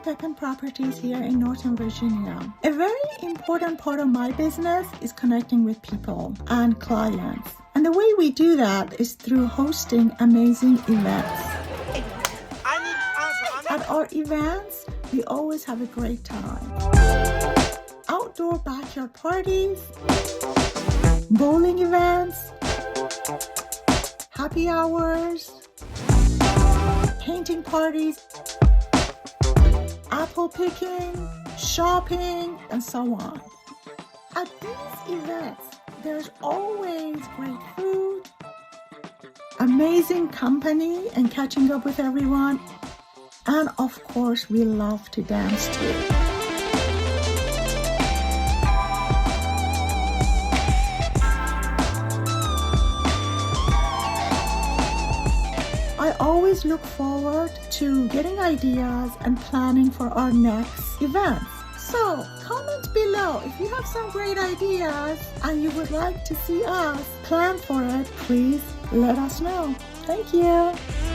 Pippin Properties here in Northern Virginia. A very important part of my business is connecting with people and clients. And the way we do that is through hosting amazing events. At our events, we always have a great time. Outdoor backyard parties, bowling events, happy hours, painting parties, apple picking, shopping, and so on. At these events, there's always great food, amazing company and catching up with everyone, and of course, we love to dance too. I always look forward to getting ideas and planning for our next events. So comment below if you have some great ideas and you would like to see us plan for it. Please let us know. Thank you.